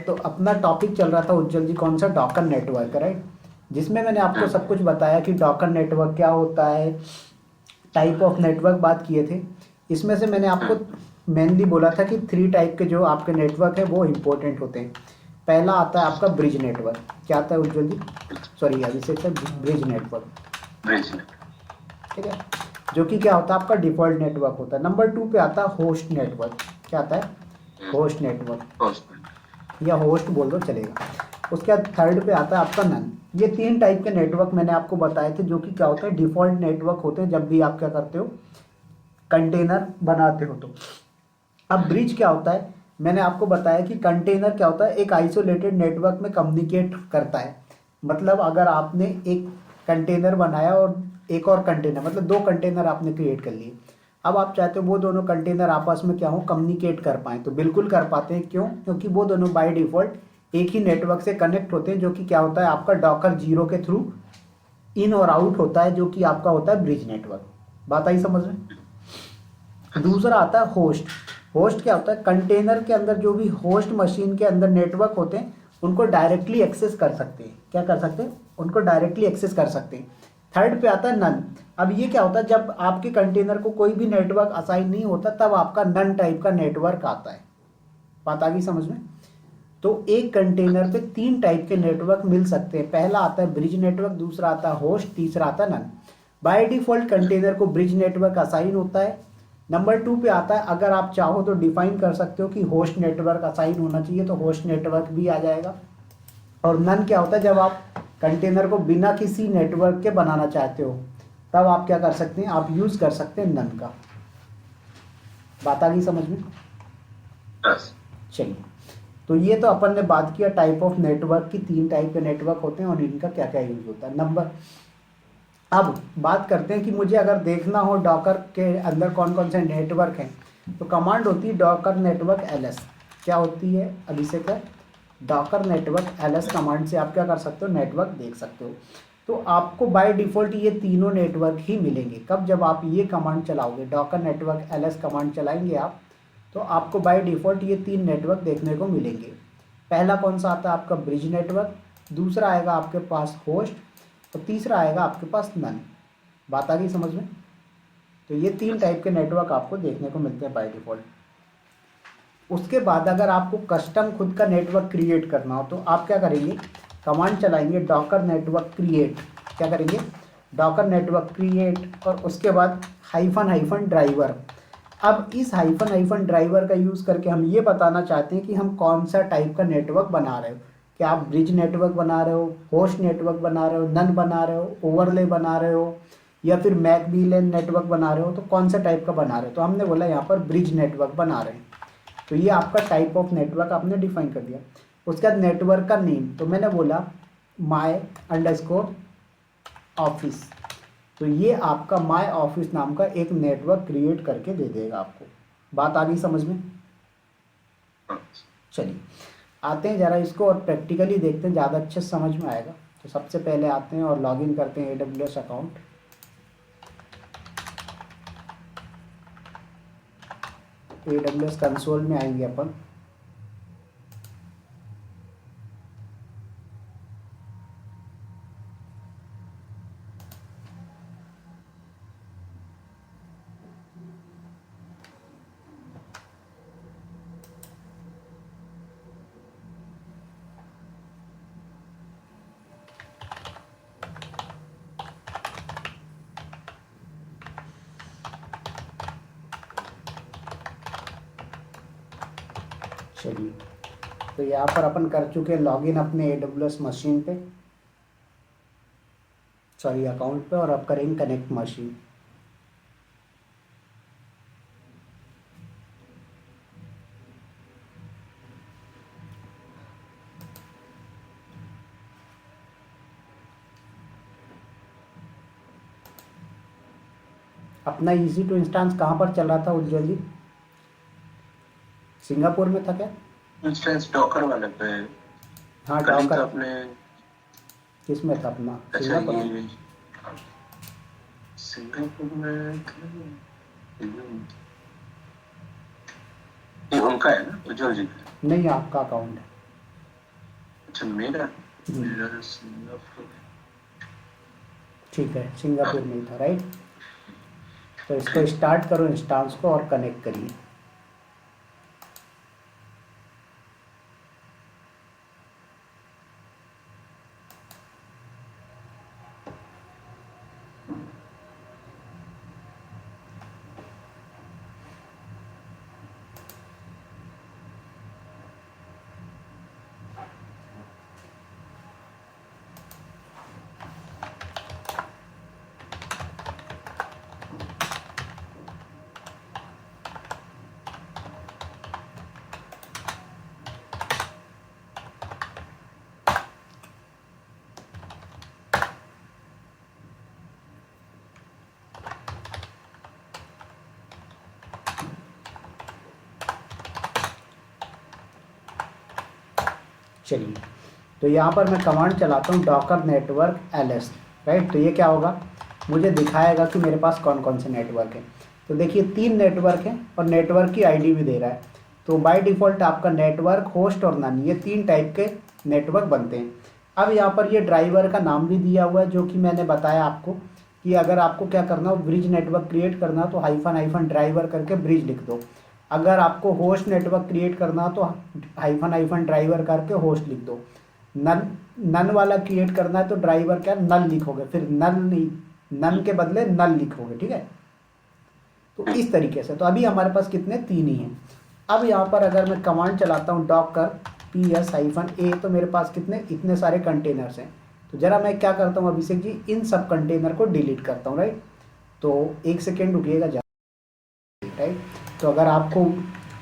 Right. तो अपना topic चल रहा था उज्जवल जी कौन सा, डॉकर नेटवर्क, राइट, जिसमें मैंने आपको सब कुछ बताया कि डॉकर नेटवर्क क्या होता है, टाइप ऑफ नेटवर्क बात किए थे। इसमें से मैंने आपको मेनली बोला था कि 3 टाइप के जो आपके नेटवर्क है वो इम्पोर्टेंट होते हैं। पहला आता है आपका ब्रिज नेटवर्क। क्या आता है उज्जवल जी, सॉरी अभिषेक सर, ब्रिज नेटवर्क, ठीक है, जो कि क्या होता है आपका डिफॉल्ट नेटवर्क होता है। नंबर 2 पे आता है होस्ट नेटवर्क। क्या आता है, होस्ट नेटवर्क या होस्ट बोल दो चलेगा। उसके बाद थर्ड पे आता है आपका नन। ये 3 टाइप के नेटवर्क मैंने आपको बताए थे, जो कि क्या होता है डिफॉल्ट नेटवर्क होते हैं जब भी आप क्या करते हो, कंटेनर बनाते हो। तो अब ब्रिज क्या होता है, मैंने आपको बताया कि कंटेनर क्या होता है, एक आइसोलेटेड नेटवर्क में कम्युनिकेट करता है। मतलब अगर आपने एक कंटेनर बनाया और एक और कंटेनर, मतलब 2 कंटेनर आपने क्रिएट कर लिए, अब आप चाहते हो वो दोनों कंटेनर आपस में क्या हो, कम्युनिकेट कर पाएँ, तो बिल्कुल कर पाते हैं। क्यों, क्योंकि वो दोनों बाय डिफ़ॉल्ट एक ही नेटवर्क से कनेक्ट होते हैं, जो कि क्या होता है आपका डॉकर 0 के थ्रू इन और आउट होता है, जो कि आपका होता है ब्रिज नेटवर्क। बात आई समझ में। दूसरा आता है होस्ट। होस्ट क्या होता है, कंटेनर के अंदर जो भी होस्ट मशीन के अंदर नेटवर्क होते हैं उनको डायरेक्टली एक्सेस कर सकते हैं। क्या कर सकते हैं, उनको डायरेक्टली एक्सेस कर सकते हैं। थर्ड पे आता है नन। अब ये क्या होता है, जब आपके कंटेनर को कोई भी नेटवर्क असाइन नहीं होता तब आपका नन टाइप का नेटवर्क आता है। बात आ गई समझ में। तो एक कंटेनर पे 3 टाइप के नेटवर्क मिल सकते हैं। पहला आता है ब्रिज नेटवर्क, दूसरा आता है होस्ट, तीसरा आता है नन। बाय डिफॉल्ट कंटेनर को ब्रिज नेटवर्क असाइन होता है। नंबर 2 पे आता है, अगर आप चाहो तो डिफाइन कर सकते हो कि होस्ट नेटवर्क असाइन होना चाहिए, तो होस्ट नेटवर्क भी आ जाएगा। और नन क्या होता है, जब आप कंटेनर को बिना किसी नेटवर्क के बनाना चाहते हो तब आप क्या कर सकते हैं, आप यूज कर सकते हैं नन का। बात आ गई समझ में। चलिए, तो ये तो अपन ने बात किया टाइप ऑफ नेटवर्क की, 3 टाइप के नेटवर्क होते हैं और इनका क्या क्या यूज होता है। अब बात करते हैं कि मुझे अगर देखना हो डॉकर के अंदर कौन कौन से नेटवर्क हैं, तो कमांड होती है डॉकर नेटवर्क ls। क्या होती है अभिषेक है, डॉकर नेटवर्क ls कमांड से आप क्या कर सकते हो, नेटवर्क देख सकते हो। तो आपको बाय डिफ़ॉल्ट ये तीनों नेटवर्क ही मिलेंगे। कब, जब आप ये कमांड चलाओगे, डॉकर नेटवर्क ls कमांड चलाएंगे आप, तो आपको बाय डिफ़ॉल्ट ये 3 नेटवर्क देखने को मिलेंगे। पहला कौन सा आता है आपका ब्रिज नेटवर्क, दूसरा आएगा आपके पास होस्ट और तीसरा आएगा आपके पास नन। बात आ गई समझ में। तो ये 3 टाइप के नेटवर्क आपको देखने को मिलते हैं बाय डिफ़ॉल्ट। उसके बाद अगर आपको कस्टम खुद का नेटवर्क क्रिएट करना हो तो आप क्या करेंगे, कमांड चलाएंगे डॉकर नेटवर्क क्रिएट। क्या करेंगे, डॉकर नेटवर्क क्रिएट और उसके बाद हाइफन हाइफन ड्राइवर। अब इस हाइफन हाइफन ड्राइवर का यूज़ करके हम ये बताना चाहते हैं कि हम कौन सा टाइप का नेटवर्क बना रहे हो। क्या आप ब्रिज नेटवर्क बना रहे हो, होस्ट नेटवर्क बना रहे हो, नन बना रहे हो, ओवरले बना रहे हो, या फिर मैकबीलेन नेटवर्क बना रहे हो, तो कौन सा टाइप का बना रहे हो। तो हमने बोला यहाँ पर ब्रिज नेटवर्क बना रहे हैं, तो ये आपका टाइप ऑफ नेटवर्क आपने डिफाइन कर दिया। उसके बाद नेटवर्क का नेम, तो मैंने बोला माई अंडरस्कोर ऑफिस, तो ये आपका माई ऑफिस नाम का एक नेटवर्क क्रिएट करके दे देगा आपको। बात आ गई समझ में। चलिए आते हैं ज़रा इसको और प्रैक्टिकली देखते हैं, ज़्यादा अच्छे से समझ में आएगा। तो सबसे पहले आते हैं और लॉगिन करते हैं AWS अकाउंट। AWS कंसोल में आएंगे अपन। चलिए, तो यहाँ पर अपन कर चुके हैं लॉगिन अपने AWS मशीन पे, सॉरी अकाउंट पे, और अब करेंगे कनेक्ट मशीन। अपना EC2 इंस्टेंस कहाँ पर चल रहा था उज्जवल जी, सिंगापुर में था क्या। इंस्टेंस डॉकर वाले पे। हाँ कल ही डॉकर तो अपने किस में था अपना, अच्छा सिंगापुर में। ये सिंगापुर में ये उनका है ना, उज्जवल जी का। नहीं आपका अकाउंट है। अच्छा मेरा हम्म, मेरा सिंगापुर। ठीक है, सिंगापुर में ही था, राइट। तो इसको स्टार्ट करो इंस्टांस को और कनेक्ट करिए। चलिए, तो यहाँ पर मैं कमांड चलाता हूँ डॉकर नेटवर्क ls, राइट। तो ये क्या होगा, मुझे दिखाएगा कि मेरे पास कौन कौन से नेटवर्क हैं। तो देखिए 3 नेटवर्क हैं और नेटवर्क की आईडी भी दे रहा है। तो बाय डिफ़ॉल्ट आपका नेटवर्क, होस्ट और नन, ये 3 टाइप के नेटवर्क बनते हैं। अब यहाँ पर ये ड्राइवर का नाम भी दिया हुआ है, जो कि मैंने बताया आपको कि अगर आपको क्या करना हो, ब्रिज नेटवर्क क्रिएट करना हो तो हाइफन हाइफन ड्राइवर करके ब्रिज लिख दो। अगर आपको होस्ट नेटवर्क क्रिएट करना हो तो हाइफन हाइफन ड्राइवर करके होस्ट लिख दो। नन नन वाला क्रिएट करना है तो ड्राइवर क्या नल लिखोगे, फिर नल नहीं, नन के बदले नल लिखोगे, ठीक है। तो इस तरीके से, तो अभी हमारे पास कितने, 3 ही हैं। अब यहाँ पर अगर मैं कमांड चलाता हूँ डॉकर ps-a, तो मेरे पास कितने, इतने सारे कंटेनर्स हैं। तो जरा मैं क्या करता हूँ अभिषेक जी, इन सब कंटेनर को डिलीट करता हूँ, राइट। तो 1 सेकेंड रुकिएगा, राइट। तो अगर आपको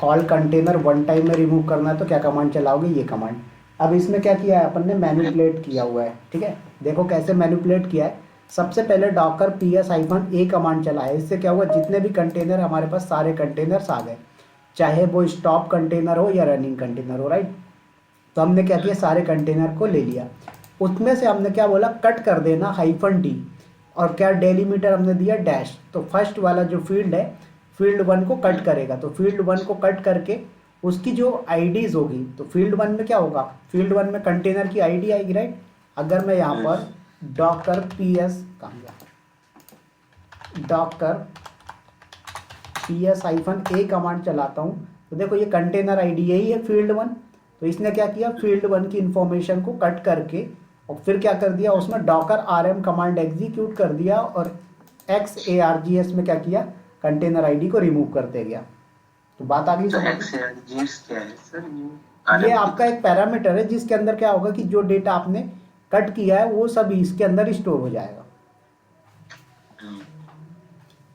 ऑल कंटेनर वन टाइम में रिमूव करना है तो क्या कमांड चलाओगे, ये कमांड। अब इसमें क्या किया है अपन ने, मैनिपुलेट किया हुआ है, ठीक है। देखो कैसे मैनिपुलेट किया है। सबसे पहले डॉकर ps-a कमांड चला है। इससे क्या हुआ, जितने भी कंटेनर हमारे पास, सारे कंटेनर्स आ गए, चाहे वो स्टॉप कंटेनर हो या रनिंग कंटेनर हो, राइट। तो हमने क्या किया, सारे कंटेनर को ले लिया। उसमें से हमने क्या बोला, कट कर देना -d, और क्या डेलीमीटर हमने दिया डैश। तो फर्स्ट वाला जो फील्ड है, फील्ड 1 को कट करेगा। तो फील्ड 1 को कट करके उसकी जो आईडीज होगी, तो फील्ड 1 में क्या होगा, फील्ड 1 में कंटेनर की आईडी आएगी, राइट। अगर मैं यहाँ पर डॉकर डॉकर ps-a कमांड चलाता हूँ, तो देखो ये कंटेनर आईडी यही है, फील्ड 1। तो इसने क्या किया, फील्ड 1 की इंफॉर्मेशन को कट करके और फिर क्या कर दिया, उसमें डॉकर rm कमांड एग्जीक्यूट कर दिया और xargs में क्या किया, कंटेनर आईडी को रिमूव करते गया। तो बात आ गई समझ में? XARGs क्या है सर? ये आपका एक पैरामीटर है जिसके अंदर क्या होगा कि जो डेटा आपने कट किया है वो सब इसके अंदर स्टोर हो जाएगा।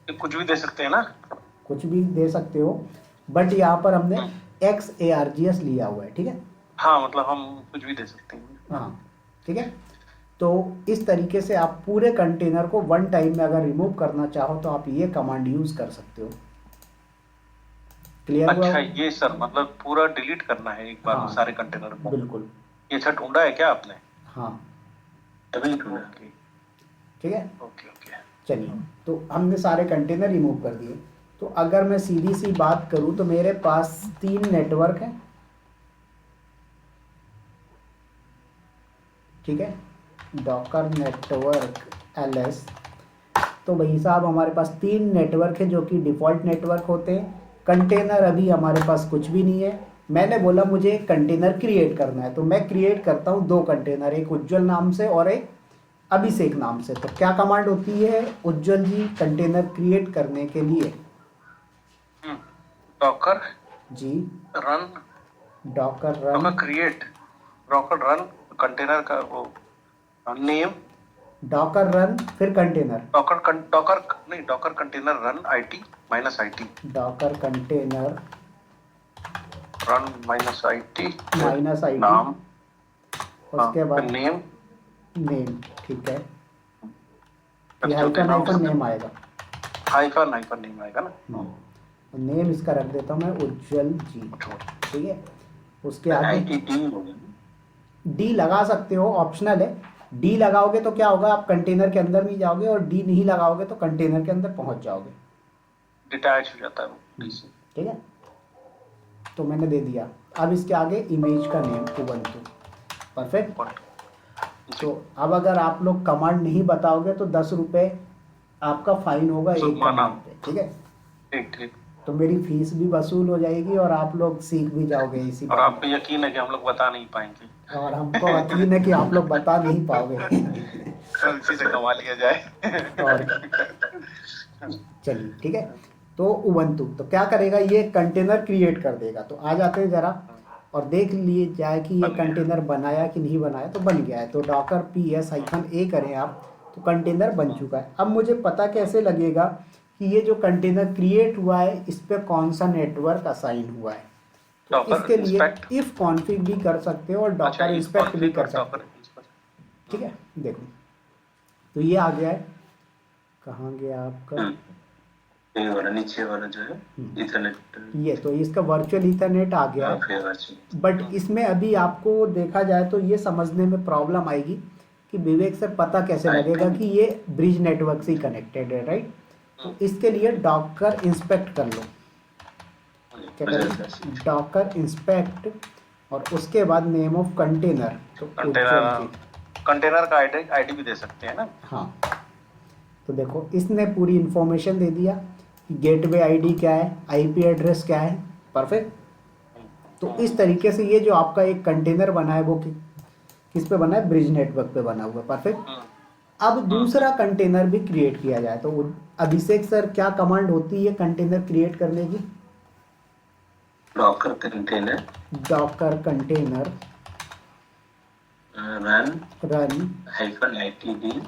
कुछ भी दे सकते हैं ना? कुछ भी दे सकते हो, बट यहाँ पर हमने XARGS लिया हुआ है, ठीक है। हाँ, मतलब हम कुछ भी दे सकते हैं। हाँ, ठीक है। तो इस तरीके से आप पूरे कंटेनर को वन टाइम में अगर रिमूव करना चाहो तो आप ये कमांड यूज कर सकते हो। क्लियर हुआ? अच्छा, ये सर मतलब पूरा डिलीट करना है एक बार में हाँ, सारे कंटेनर को? बिल्कुल। ये अच्छा ढूंढा है क्या आपने? हाँ, अभी ढूंढा। ओके ठीक है। Okay okay. चलिए, तो हमने सारे कंटेनर रिमूव कर दिए। तो अगर मैं सीधी सी बात करूं तो मेरे पास 3 नेटवर्क हैं, ठीक है। डॉकर नेटवर्क ls, तो भाई साहब हमारे पास 3 नेटवर्क है जो कि डिफ़ॉल्ट नेटवर्क होते हैं। कंटेनर अभी हमारे पास कुछ भी नहीं है। मैंने बोला मुझे एक कंटेनर क्रिएट करना है, तो मैं क्रिएट करता हूँ 2 कंटेनर, एक उज्जवल नाम से और एक अभिषेक नाम से। तो क्या कमांड होती है उज्जवल जी कंटेनर क्रिएट करने के लिए? Docker ji, run, Docker Docker run, create, Docker run container का वो नेम, डॉकर रन फिर कंटेनर, डॉकर नहीं, Docker container run IT -IT, Docker container run -IT -IT, नाम, उसके बाद नेम, नेम, ठीक है। ये हाइफन नेम आएगा, हाइफन नेम आएगा ना। नेम इसका रख देता हूँ मैं उज्जवल जी, ठीक है। उसके आगे डी लगा सकते हो, ऑप्शनल है। डी लगाओगे तो क्या होगा, आप कंटेनर के अंदर नहीं जाओगे, और डी नहीं लगाओगे तो कंटेनर के अंदर पहुंच जाओगे, डिटैच हो जाता है वो, ठीक है। तो मैंने दे दिया। अब इसके आगे इमेज का नेम ubuntu, परफेक्ट। तो अब अगर आप लोग कमांड नहीं बताओगे तो 10 रुपये आपका फाइन होगा एक कमांड पे, ठीक है। ठीक। तो मेरी फीस भी वसूल हो जाएगी और आप लोग सीख भी जाओगे इसी और बात आपको यकीन है कि हम लोग बता नहीं पाएंगे, में। और हमको यकीन है कि आप लोग बता नहीं पाओगे। तो इसी से कमा लिया जाए। और चलिए ठीक है। तो उबंटू तो क्या करेगा, ये कंटेनर क्रिएट कर देगा। तो आ जाते हैं जरा और देख लिए जाए कि ये बन गया। कंटेनर बनाया कि नहीं बनाया। तो बन गया है। तो डॉकर PS-A करें आप, तो कंटेनर बन चुका है। अब मुझे पता कैसे लगेगा कि ये जो कंटेनर क्रिएट हुआ है इस पे कौन सा नेटवर्क असाइन हुआ है। तो Docker इसके लिए inspect? इफ कॉन्फ़िग भी कर सकते हो और अच्छा, डॉकर if इंस्पेक्ट भी config कर और सकते Docker हो, inspect। ठीक है। देखो तो ये आ गया है। कहाँ गया आपका ये वाला नीचे वाला जो है इथरनेट, ये, तो इसका वर्चुअल ईथरनेट आ गया है। फिर वर्चुअल। बट इसमें अभी आपको देखा जाए तो ये समझने में प्रॉब्लम आएगी कि विवेक सर पता कैसे लगेगा कि ये ब्रिज नेटवर्क से कनेक्टेड है, राइट। तो इसके लिए डॉकर इंस्पेक्ट कर लो। क्या करें, डॉकर इंस्पेक्ट और उसके बाद नेम ऑफ कंटेनर। तो उज्ज्वल जी, कंटेनर का आईडी भी दे सकते हैं ना। हाँ। तो देखो इसने पूरी इंफॉर्मेशन दे दिया कि गेटवे आईडी क्या है, आईपी एड्रेस क्या है, परफेक्ट। तो इस तरीके से ये जो आपका एक कंटेनर बना है वो किस पे बना है, ब्रिज नेटवर्क पे बना हुआ है, परफेक्ट। अब दूसरा कंटेनर भी क्रिएट किया जाए तो अभिषेक सर क्या कमांड होती है कंटेनर क्रिएट करने की। Docker container, Docker container run run -itd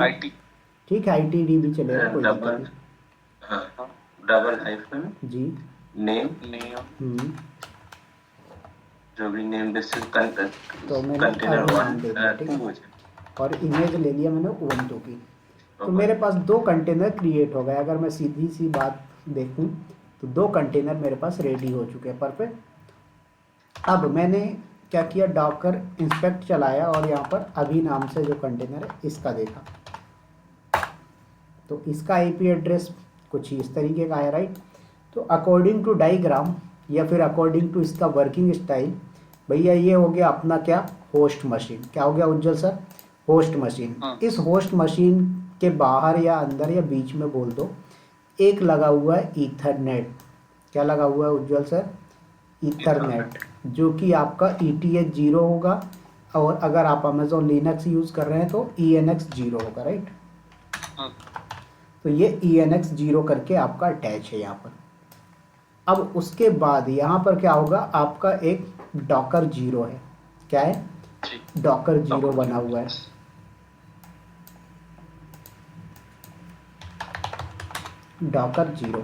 IT ठीक है, ITD भी चलेगा, कोई दिक्कत डबल नहीं। डबल हाइफन जी नेम, जो भी नेम बेसिस तो मैंने कंटेनर अभी नाम वन दे दिया, ठीक है। टू। और इमेज ले लिया मैंने उबंटू की। तो Okay. मेरे पास 2 कंटेनर क्रिएट हो गए। अगर मैं सीधी सी बात देखूं तो 2 कंटेनर मेरे पास रेडी हो चुके हैं, परफेक्ट। अब मैंने क्या किया, डॉकर इंस्पेक्ट चलाया और यहाँ पर अभी नाम से जो कंटेनर है इसका देखा। तो इसका IP एड्रेस कुछ इस तरीके का है, राइट। तो अकॉर्डिंग टू डायग्राम या फिर अकॉर्डिंग टू इसका वर्किंग स्टाइल, भैया ये हो गया अपना क्या, होस्ट मशीन। क्या हो गया उज्जवल सर, होस्ट मशीन। इस होस्ट मशीन के बाहर या अंदर या बीच में बोल दो एक लगा हुआ है ईथरनेट। क्या लगा हुआ है उज्जवल सर, ईथरनेट, जो कि आपका ETH 0 होगा। और अगर आप अमेजोन लिनक्स यूज़ कर रहे हैं तो ENX 0 होगा, राइट। तो ये ENX 0 करके आपका अटैच है यहाँ पर। अब उसके बाद यहाँ पर क्या होगा, आपका एक डॉकर 0 है। क्या है, डॉकर 0 बना हुआ है। डॉकर 0,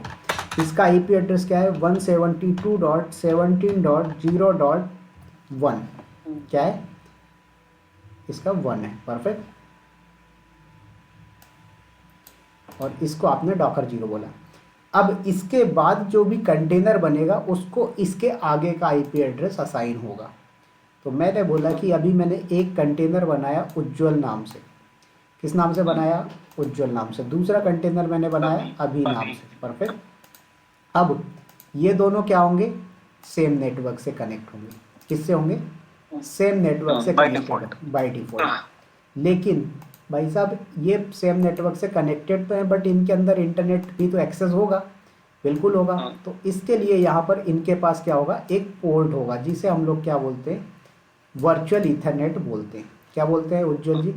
इसका IP एड्रेस क्या है, 172.17.0.1। क्या है इसका 1 है, परफेक्ट। और इसको आपने डॉकर 0 बोला। अब इसके बाद जो भी कंटेनर बनेगा उसको इसके आगे का IP एड्रेस असाइन होगा। तो मैंने बोला कि अभी मैंने एक कंटेनर बनाया उज्ज्वल नाम से। किस नाम से बनाया, उज्ज्वल नाम से। दूसरा कंटेनर मैंने बनाया अभी नाम से, परफेक्ट। अब ये दोनों क्या होंगे, सेम नेटवर्क से कनेक्ट होंगे। किससे होंगे, सेम नेटवर्क से कनेक्टेड बाय डिफॉल्ट। लेकिन भाई साहब ये सेम नेटवर्क से कनेक्टेड तो है बट इनके अंदर इंटरनेट भी तो एक्सेस होगा, बिल्कुल होगा। तो इसके लिए यहाँ पर इनके पास क्या होगा, एक पोर्ट होगा जिसे हम लोग क्या बोलते हैं, वर्चुअल ईथरनेट बोलते हैं। क्या बोलते हैं उज्ज्वल जी,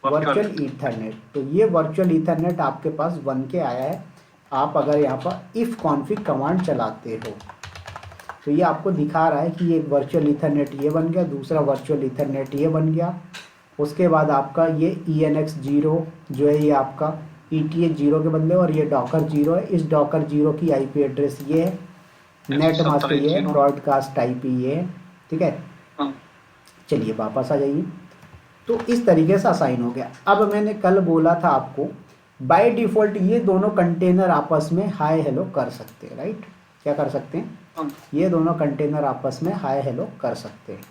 वर्चुअल ईथरनेट। तो ये वर्चुअल ईथरनेट आपके पास बन के आया है। आप अगर यहाँ पर इफ़ कॉन्फिग कमांड चलाते हो तो ये आपको दिखा रहा है कि ये वर्चुअल ईथरनेट ये बन गया, दूसरा वर्चुअल ईथरनेट ये बन गया। उसके बाद आपका ये ENX 0 जो है ये आपका ETH 0 के बदले, और ये डॉकर 0 है। इस डॉकर 0 की IP एड्रेस ये है, नेट मास्क ये है, ब्रॉडकास्ट IP ये है, ठीक है। चलिए वापस आ जाइए। तो इस तरीके से असाइन हो गया। अब मैंने कल बोला था आपको बाय डिफ़ॉल्ट ये दोनों कंटेनर आपस में हाय हेलो कर सकते हैं, राइट। क्या कर सकते हैं, ये दोनों कंटेनर आपस में हाय हेलो कर सकते हैं।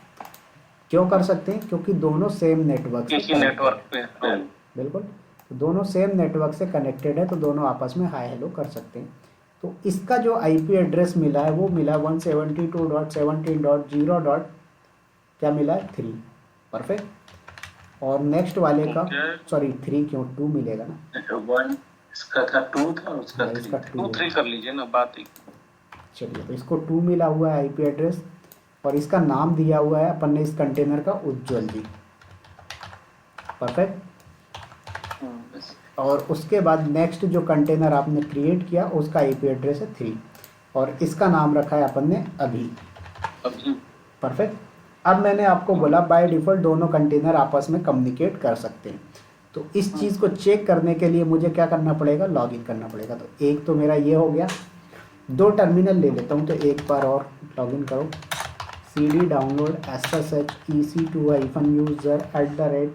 क्यों कर सकते हैं, क्योंकि दोनों सेम नेटवर्क से नेटवर्क पे। बिल्कुल, तो दोनों सेम नेटवर्क से कनेक्टेड है तो दोनों आपस में हाय हेलो कर सकते हैं। तो इसका जो IP एड्रेस मिला है वो मिला 172.17.0. क्या मिला है 3। परफेक्ट। और नेक्स्ट वाले का Okay. सॉरी 3 क्यों 2 मिलेगा ना। 1 इसका था, 2 था, उसका हाँ 3 इसका था। 2 2 3 कर लीजिए ना, बात ही। चलिए तो इसको 2 मिला हुआ है आईपी एड्रेस और इसका नाम दिया हुआ है अपन ने इस कंटेनर का उज्ज्वल जी। परफेक्ट। बस। और उसके बाद नेक्स्ट जो कंटेनर आपने क्रिएट किया उसका आईपी एड्रेस है 3 और इसका नाम रखा है अपन ने अभी। अभी परफेक्ट। अब मैंने आपको बोला बाय डिफ़ॉल्ट दोनों कंटेनर आपस में कम्युनिकेट कर सकते हैं। तो इस चीज़ को चेक करने के लिए मुझे क्या करना पड़ेगा, लॉगिन करना पड़ेगा। तो एक तो मेरा ये हो गया, 2 टर्मिनल ले लेता हूँ। तो एक बार और लॉगिन करो, cd download ssh-ec2-user@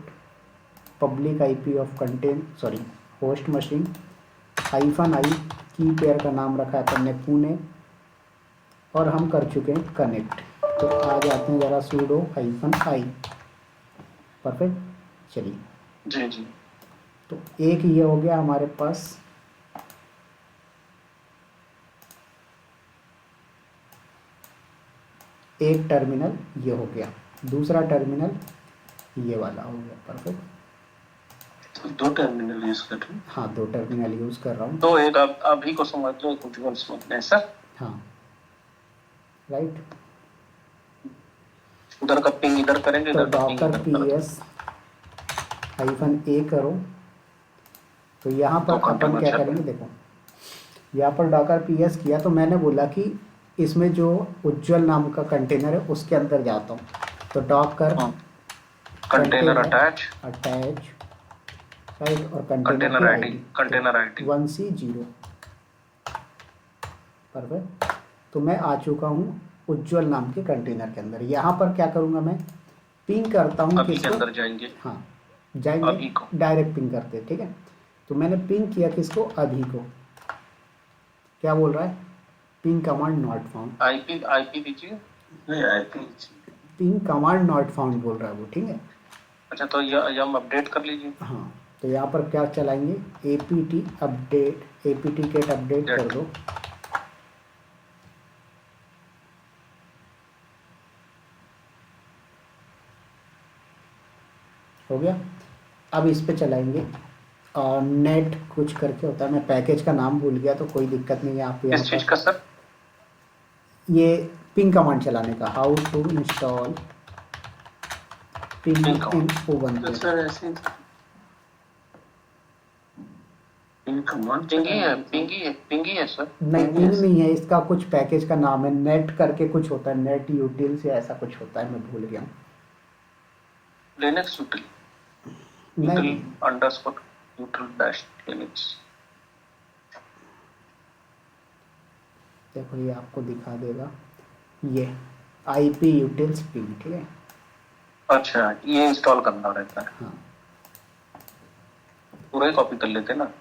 public IP of contain sorry host machine -i की पेयर का नाम रखा है अपन ने पुणे और हम कर चुके हैं कनेक्ट। तो आ जाते हैं ज़रा sudo -i। परफेक्ट। चलिए जी जी। तो एक ये हो गया हमारे पास। एक टर्मिनल ये हो गया, दूसरा टर्मिनल ये वाला हो गया। परफेक्ट। तो 2 टर्मिनल यूज कर रहे हैं। हाँ 2 टर्मिनल यूज़ कर रहा हूँ। तो एक अभी को समझ लो, एक उज्ज्वल समझ लें सर। हाँ राइट। उधर का पिंग इधर करेंगे, तो इधर का पिंग डॉकर इधर PS-A करो। तो यहाँ तो पर अपन क्या कंटेनर करेंगे, देखो यहाँ पर डॉकर PS किया तो मैंने बोला कि इसमें जो उज्ज्वल नाम का कंटेनर है उसके अंदर जाता हूँ। तो Docker container attach, attach right और container container ID, container ID 1C0। Perfect. तो मैं आ चुका हूँ उज्ज्वल नाम के कंटेनर के अंदर। यहाँ पर क्या करूँगा, मैं पिंग करता हूँ अभी के किसको, अंदर जाएंगे, हाँ अभी जाएंगे को। डायरेक्ट पिंग करते, ठीक है। तो मैंने पिंग किया किसको, अभी को। क्या बोल रहा है, ping command not found. IP दीजिए। नहीं IP ping command not found बोल रहा है वो, ठीक है। अच्छा तो ये हम अपडेट कर लीजिए। हाँ तो यहाँ पर क्या चलाएंगे, APT update, APT gate update कर दो। हो गया। अब इस पे चलाएंगे और नेट कुछ करके होता है, मैं पैकेज का नाम भूल गया तो कोई दिक्कत नहीं है। आप यहाँ किस चीज पर का सर? ये पिंग कमांड चलाने का, how to install ping Ping in Ubuntu. Sir ऐसे पिंग कमांड पिंगी है सर। नहीं पिंग नहीं है, इसका कुछ पैकेज का नाम है, नेट करके कुछ होता है, नेट यूटिल्स या ऐसा कुछ होता है, मैं भूल गया हूँ। लिनक्स यूटिल नहीं अंडरस्कोर यूटिल डैश लिनक्स। देखो ये आपको दिखा देगा, ये IP यूटिल्स पिंग, ठीक है। अच्छा ये इंस्टॉल करना रहता है, हाँ पूरा ही कॉपी कर लेते ना।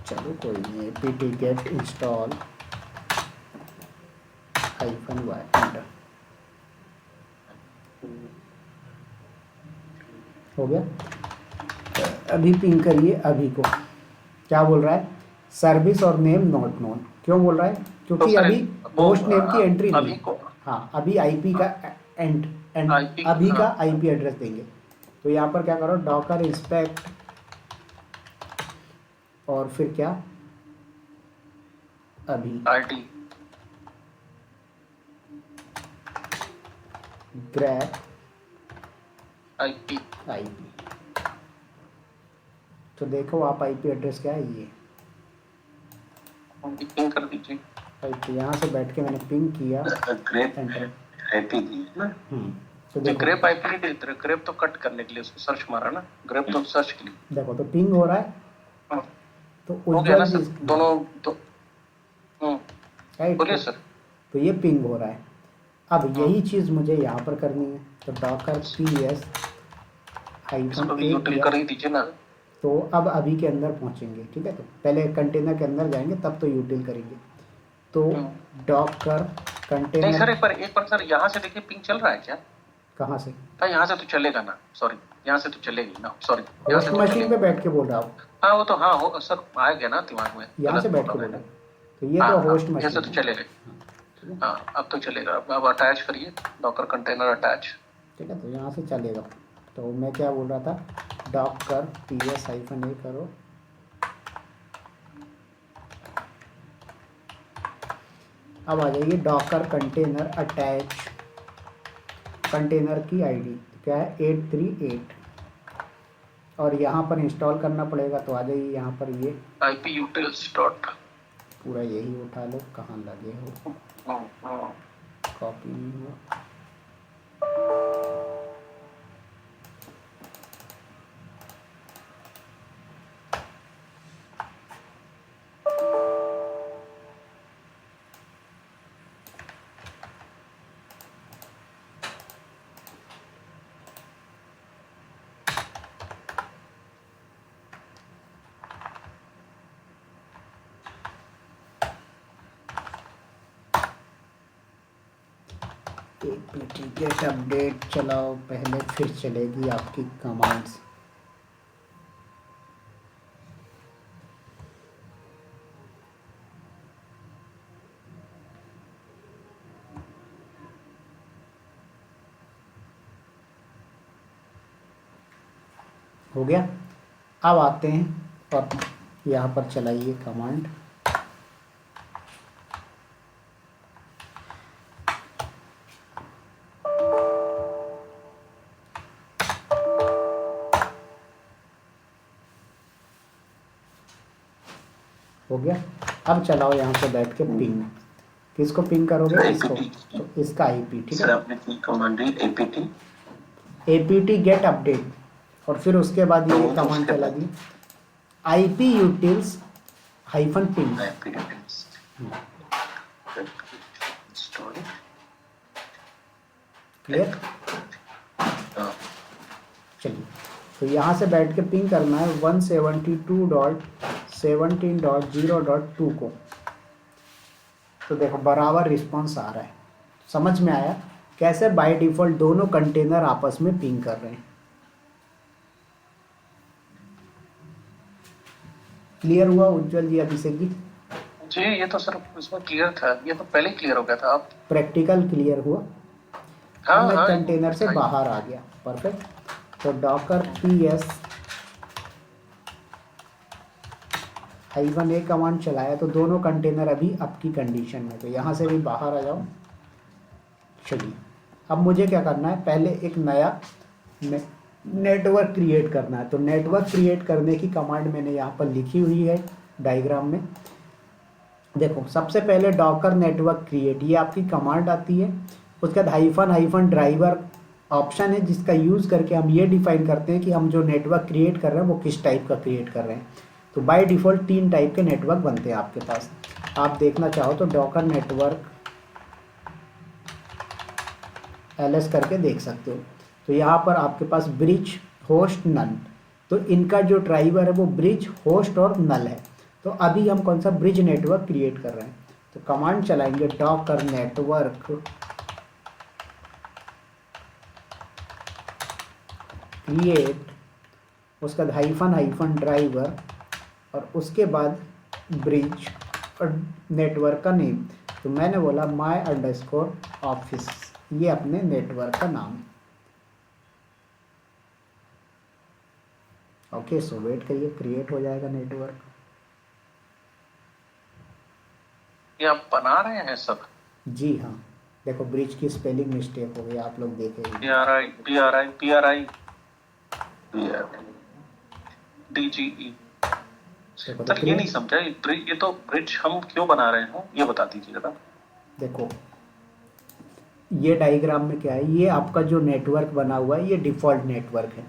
चलो कोई नहीं, APT get install -y enter हो गया। अभी पिंग करिए अभी को। क्या बोल रहा है, सर्विस और नेम नॉट नोन। क्यों बोल रहा है, क्योंकि तो सर अभी वो होस्ट नेम की एंट्री अभी नहीं को है। हाँ अभी IP का IP अभी का हाँ। IP एड्रेस देंगे। तो यहाँ पर क्या करो, डॉकर इंस्पेक्ट और फिर क्या, अभी आईडी ग्रैब आईपी। IP। तो देखो आप IP एड्रेस क्या है, ये पिंग कर दीजिए। तो यहाँ से बैठ के मैंने पिंग किया ग्रेप एंटर। आईपी दी है ना। तो जो देखो ग्रेप आईपी नहीं देते रहे, ग्रेप तो कट करने के लिए उसको सर्च मारा ना, ग्रेप तो सर्च के लिए। देखो तो पिंग हो रहा है। हाँ, तो हो गया ना उज्जवल सर, जी दोनों तो राइट, बोलिए सर। तो ये पिंग हो रहा है। अब यही चीज़ मुझे यहाँ पर करनी है। तो डॉकर PS इसको भी -A यूटिल किया। कर ही दीजिए ना। तो अब अभी के अंदर पहुँचेंगे, ठीक है। तो पहले कंटेनर के अंदर जाएंगे तब तो यूटिल करेंगे। तो डॉकर नहीं कंटेनर सर एक बार सर यहाँ से देखिए पिंग चल रहा है क्या? कहाँ से, हाँ यहाँ से तो चलेगा ना, सॉरी यहाँ से तो चलेगी ना, सॉरी यहाँ से होस्ट तो मशीन पे चलेगी। बैठ के बोल रहा हूँ, हाँ वो तो हाँ हो सर, आ गया ना दिमाग में, यहाँ से गलत बैठ के बोला बोल रहा मैंने। हूँ। तो ये हाँ, तो होस्ट यहाँ से मशीन तो है। चलेगा। हाँ अब तो चलेगा। अब अटैच करिए, डॉकर कंटेनर अटैच। ठीक है, तो यहाँ से चलेगा। तो मैं क्या बोल रहा था, डॉकर ps-a करो, अब आ जाइए डॉकर कंटेनर अटैच कंटेनर की आईडी क्या है 838, और यहाँ पर इंस्टॉल करना पड़ेगा। तो आ जाइए यहाँ पर, ये iputils डॉट पूरा यही उठा लो, कहाँ लगे हो, कॉपी नहीं हुआ। apt गेट अपडेट चलाओ पहले, फिर चलेगी आपकी कमांड्स। हो गया। अब आते हैं और यहाँ पर चलाइए कमांड, हो गया। अब चलाओ यहाँ से बैठ के पिंग, किसको पिंग करोगे, इसको, तो इसका आईपी, ठीक सर है, आपने की कमांड दी apt गेट अपडेट, और फिर उसके बाद ये कमांड चला दी iputils -ping। क्लियर, चलिए। तो यहाँ से बैठ के पिंग करना है 172.17.0.2 को। तो देखो बराबर रिस्पांस आ रहा है, समझ में आया कैसे बाय डिफॉल्ट दोनों कंटेनर आपस में पिंग कर रहे हैं। क्लियर हुआ उज्जवल जी, अभिषेक जी? जी ये तो सर इसमें क्लियर था, ये तो पहले क्लियर हो गया था। आप प्रैक्टिकल क्लियर हुआ। हाँ, मैं हाँ, कंटेनर से बाहर आ गया, परफेक्ट। तो डॉकर ps-a कमांड चलाया तो दोनों कंटेनर अभी आपकी कंडीशन में, तो यहाँ से भी बाहर आ जाओ। चलिए, अब मुझे क्या करना है, पहले एक नया नेटवर्क क्रिएट करना है। तो नेटवर्क क्रिएट करने की कमांड मैंने यहाँ पर लिखी हुई है डायग्राम में। देखो सबसे पहले डॉकर नेटवर्क क्रिएट, ये आपकी कमांड आती है। उसके बाद हाइफन ड्राइवर ऑप्शन है, जिसका यूज़ करके हम ये डिफाइन करते हैं कि हम जो नेटवर्क क्रिएट कर रहे हैं वो किस टाइप का क्रिएट कर रहे हैं। तो बाय डिफ़ॉल्ट 3 टाइप के नेटवर्क बनते हैं आपके पास। आप देखना चाहो तो डॉकर नेटवर्क ls करके देख सकते हो। तो यहाँ पर आपके पास ब्रिज, होस्ट, नल, तो इनका जो ड्राइवर है वो ब्रिज, होस्ट और नल है। तो अभी हम कौन सा ब्रिज नेटवर्क क्रिएट कर रहे हैं, तो कमांड चलाएंगे डॉकर नेटवर्क क्रिएट, उसका हाइफन ड्राइवर, और उसके बाद ब्रिज और नेटवर्क का नेम। तो मैंने बोला my_office, ये अपने नेटवर्क का नाम है। ओके, सो वेट करिए, क्रिएट हो जाएगा नेटवर्क। ये आप बना रहे हैं सब? जी हाँ, देखो ब्रिज की स्पेलिंग मिस्टेक हो गई, आप लोग देखेंगे। DGE। देखो सर ये नहीं समझा, ये तो ब्रिज हम क्यों बना रहे हैं, ये बता दीजिए जरा। देखो ये डायग्राम में क्या है, ये आपका जो नेटवर्क बना हुआ है ये डिफ़ॉल्ट नेटवर्क है।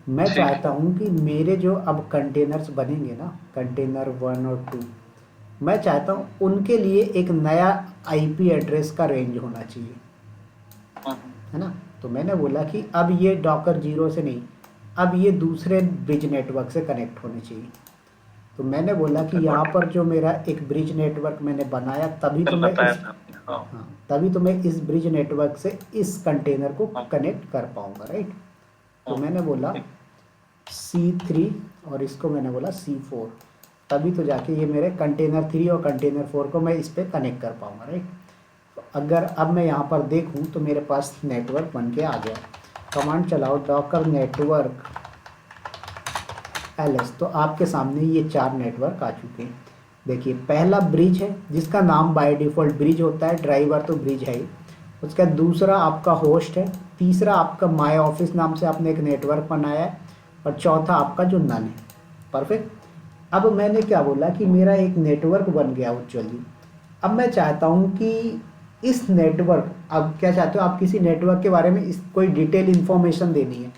मैं चाहता हूँ कि मेरे जो अब कंटेनर्स बनेंगे ना, कंटेनर 1 और 2, मैं चाहता हूँ उनके लिए एक नया आईपी एड्रेस का रेंज होना चाहिए, है ना। तो मैंने बोला कि अब ये डॉकर 0 से नहीं, अब ये दूसरे ब्रिज नेटवर्क से कनेक्ट होने चाहिए। तो मैंने बोला कि यहाँ पर जो मेरा एक ब्रिज नेटवर्क मैंने बनाया, तभी तो मैं इस ब्रिज नेटवर्क से इस कंटेनर को कनेक्ट कर पाऊंगा, राइट। तो मैंने बोला C3 और इसको मैंने बोला C4, तभी तो जाके ये मेरे कंटेनर 3 और कंटेनर 4 को मैं इस पर कनेक्ट कर पाऊंगा, राइट। तो अगर अब मैं यहाँ पर देखूँ तो मेरे पास नेटवर्क बन के आ गया। कमांड चलाओ डॉकर नेटवर्क ls, तो आपके सामने ये 4 नेटवर्क आ चुके हैं। देखिए पहला ब्रिज है जिसका नाम बाय डिफ़ॉल्ट ब्रिज होता है, ड्राइवर तो ब्रिज है ही। उसका दूसरा आपका होस्ट है, तीसरा आपका माय ऑफिस नाम से आपने एक नेटवर्क बनाया है, और चौथा आपका जो नन है। परफेक्ट। अब मैंने क्या बोला कि मेरा एक नेटवर्क बन गया उज्ज्वल जी। अब मैं चाहता हूँ कि इस नेटवर्क, अब क्या चाहते हो आप, किसी नेटवर्क के बारे में कोई डिटेल इन्फॉर्मेशन देनी है,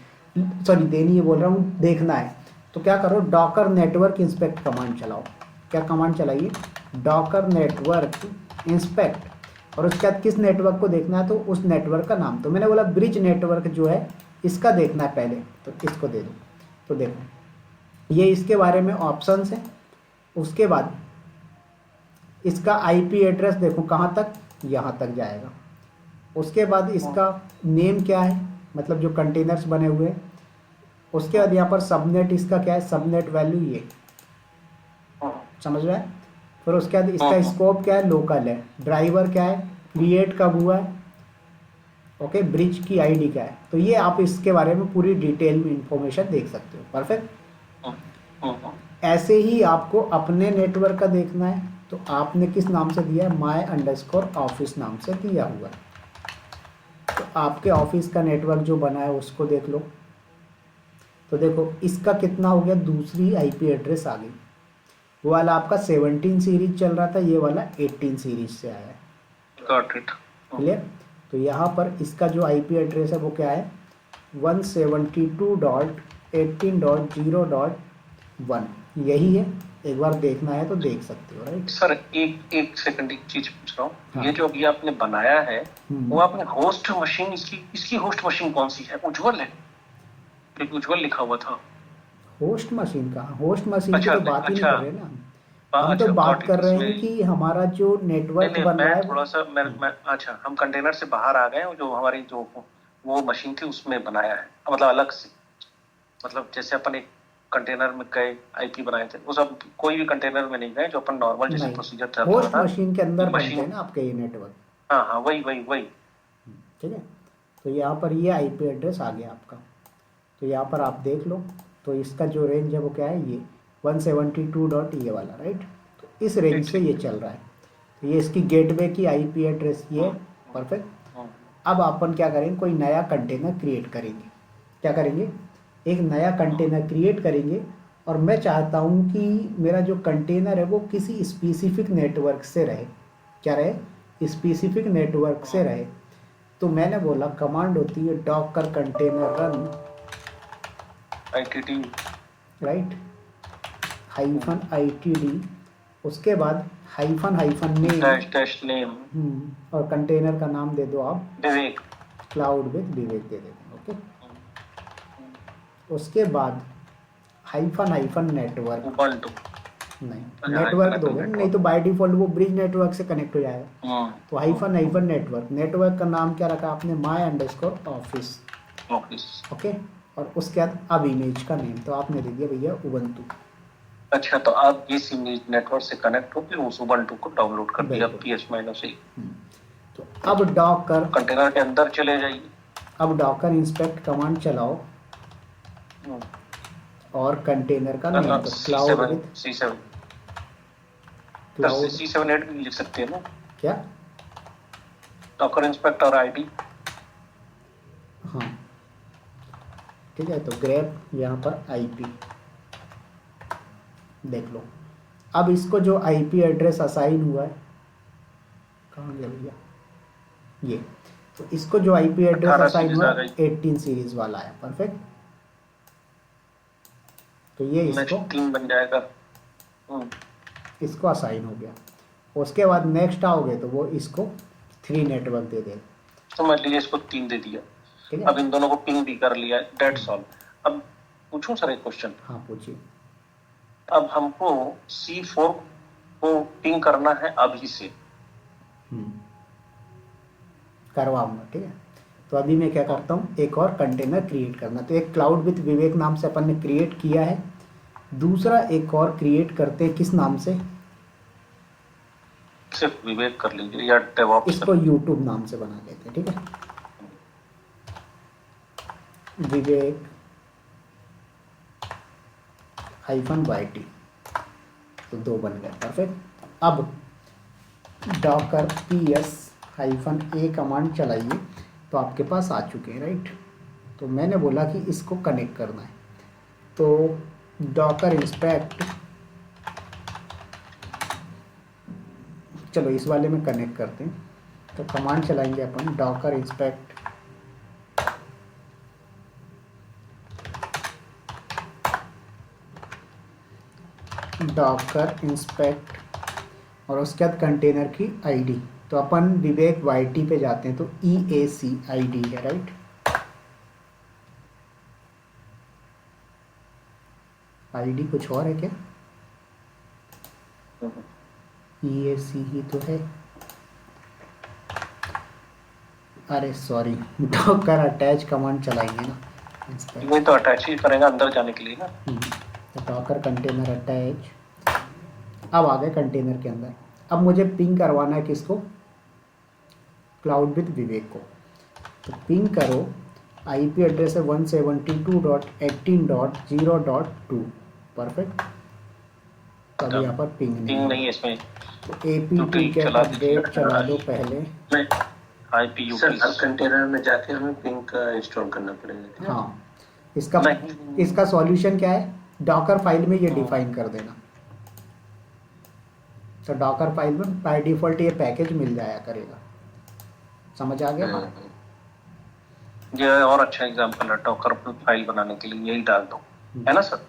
सॉरी देनी है बोल रहा हूँ, देखना है। तो क्या करो, डॉकर नेटवर्क इंस्पेक्ट कमांड चलाओ। क्या कमांड चलाइए, डॉकर नेटवर्क इंस्पेक्ट, और उसके बाद किस नेटवर्क को देखना है, तो उस नेटवर्क का नाम। तो मैंने बोला ब्रिज नेटवर्क जो है इसका देखना है पहले, तो इसको दे दो। तो देखो ये इसके बारे में ऑप्शंस हैं। उसके बाद इसका आईपी एड्रेस देखो कहाँ तक, यहाँ तक जाएगा। उसके बाद इसका नेम क्या है, मतलब जो कंटेनर्स बने हुए हैं। उसके बाद यहाँ पर सबनेट इसका क्या है, सबनेट वैल्यू ये, समझ रहा है। फिर उसके बाद इसका स्कोप क्या है, लोकल है। ड्राइवर क्या है, क्रिएट कब हुआ है, ओके। ब्रिज की आईडी क्या है। तो ये आप इसके बारे में पूरी डिटेल में इंफॉर्मेशन देख सकते हो। परफेक्ट। ऐसे ही आपको अपने नेटवर्क का देखना है, तो आपने किस नाम से दिया है, my_office नाम से दिया हुआ है। तो आपके ऑफिस का नेटवर्क जो बना है उसको देख लो। तो देखो इसका कितना हो गया, दूसरी आईपी एड्रेस आ गई। वो वाला आपका 17 सीरीज चल रहा था, ये वाला 18 सीरीज से आया है। Got it. क्लियर। तो यहाँ पर इसका जो आईपी एड्रेस है वो क्या है, 172.18.0.1, यही है। एक बार देखना है तो देख सकते हो, राइट। सर एक सेकंड, एक चीज पूछ रहा हूँ। हाँ। ये जो अभी आपने बनाया है वो आपने होस्ट मशीन, इसकी होस्ट मशीन कौन सी है, उज्ज्वल है? क्योंकि उज्ज्वल लिखा हुआ था। होस्ट मशीन का, होस्ट मशीन की अच्छा, तो बात ही नहीं अच्छा। कर रहे ना हम तो अच्छा, बात got it, कर रहे हैं इसमें- कि हमारा जो नेटवर्क नहीं, बन रहा मैं है थोड़ा सा मैं अच्छा, हम कंटेनर से बाहर आ गए, जो हमारी जो वो मशीन थी उसमें बनाया है, मतलब अलग से। मतलब जैसे अपन एक कंटेनर में गए, आईपी बनाए थे, वो सब कोई भी कंटेनर में नहीं गए, जो अपन नॉर्मल जैसे नहीं, प्रोसीजर चल रहा होस्ट था मशीन के अंदर बनते मशीन। हैं ना आपके ये नेटवर्क। हाँ हाँ, वही। ठीक है। तो यहाँ पर ये आईपी एड्रेस आ गया आपका। तो यहाँ पर आप देख लो, तो इसका जो रेंज है वो क्या है, ये 172 डॉट ये वाला, राइट। तो इस रेंज से ये चल रहा है। तो ये इसकी गेटवे की आईपी एड्रेस ये है। परफेक्ट। अब अपन क्या करेंगे, कोई नया कंटेनर क्रिएट करेंगे। क्या करेंगे, एक नया कंटेनर क्रिएट करेंगे, और मैं चाहता हूँ कि मेरा जो कंटेनर है वो किसी स्पेसिफिक नेटवर्क से रहे। क्या रहे, स्पेसिफिक नेटवर्क से रहे। तो मैंने बोला कमांड होती है Docker container run, ITT, right, -ITD, उसके बाद -नेम, डैश नेम, और कंटेनर का नाम दे दो आप विवेक। क्लाउड विद विवेक दे देते, ओके। उसके बाद नेटवर्क, उबंटू। नहीं अच्छा, नेटवर्क hyphen दोगे, network। नहीं तो बाय डिफॉल्ट वो ब्रिज नेटवर्क से कनेक्ट हो जाएगा। तो नेटवर्क, नेटवर्क का नाम क्या रखा आपने, my_office, ऑफिस। ओके। और उसके बाद अब इमेज का नेम तो आपने दे दिया भैया उबंटू। अच्छा, तो आप इस नेटवर्क से कनेक्ट होकर उस उबंटू को डाउनलोड कर दिया PS-, तो अब डॉकर, कंटेनर के अंदर चले जाइए। अब डॉकर इंस्पेक्ट कमांड चलाओ, और कंटेनर का नेम तो cloud with C7 cloud, C7 भी लिख सकते हैं ना, क्या, डॉकर इंस्पेक्ट और आईडी। हाँ ठीक है। तो ग्रैब यहाँ पर आईपी देख लो। अब इसको जो आईपी एड्रेस असाइन हुआ है, कहाँ गया भैया, ये, तो इसको जो आईपी एड्रेस 18 असाइन सीरीज हुआ आ है गई। 18 सीरीज वाला है। परफेक्ट। तो ये नेक्स्ट इसको 3 बन जाएगा। इसको असाइन हो गया। उसके बाद नेक्स्ट आओगे तो वो इसको 3 नेटवर्क दे देगा। समझ लीजिए इसको 3 दे दिया। ठीक है। अब इन दोनों को पिंग भी कर लिया, डेट्स ऑल। अब पूछूं सर एक क्वेश्चन। हाँ पूछिए। अब हमको C4 को पिंग करना है अभी से। करवाऊंगा, ठीक है। तो अभी मैं क्या करता हूँ, एक और कंटेनर क्रिएट करना। तो एक क्लाउड विद विवेक नाम से अपन ने क्रिएट किया है, दूसरा एक और क्रिएट करते हैं, किस नाम से, सिर्फ विवेक कर लीजिए या डेवऑप्स। इसको यूट्यूब नाम से बना लेते हैं, ठीक है। विवेक -yt, तो 2 बन गए। परफेक्ट। अब डॉकर -a कमांड चलाइए, तो आपके पास आ चुके हैं, राइट। तो मैंने बोला कि इसको कनेक्ट करना है, तो डॉकर इंस्पेक्ट, चलो इस वाले में कनेक्ट करते हैं। तो कमांड चलाएंगे अपन डॉकर इंस्पेक्ट और उसके बाद कंटेनर की आईडी। तो अपन विवेक वाईटी पे जाते हैं, तो EAC आईडी है, राइट। आईडी कुछ और है क्या? EAC ही तो है। अरे सॉरी, डॉकर अटैच कमांड चलाएंगे ना। वही तो अटैच ही करेगा अंदर जाने के लिए ना। तो डॉकर कंटेनर अटैच, अब आ गए कंटेनर के अंदर। अब मुझे पिंग करवाना है किसको? क्लाउड विद विवेक को। तो पिंग करो, IP एड्रेस है 172.18.0.2। परफेक्ट। तो अभी यहाँ पर पिंग नहीं है इसमें। तो apt get अपडेट चला दो पहले। IP सर हर कंटेनर में जाके हमें पिंग का इंस्टॉल करना पड़ेगा। हाँ, इसका सॉल्यूशन क्या है? डॉकर फाइल में ये डिफाइन कर देना। तो डॉकर फाइल में बाय डिफॉल्ट ये पैकेज मिल जाया करेगा। समझ आ गया? ये और अच्छा एग्जांपल है डॉकर फाइल बनाने के लिए, यही डाल दो, है ना सर?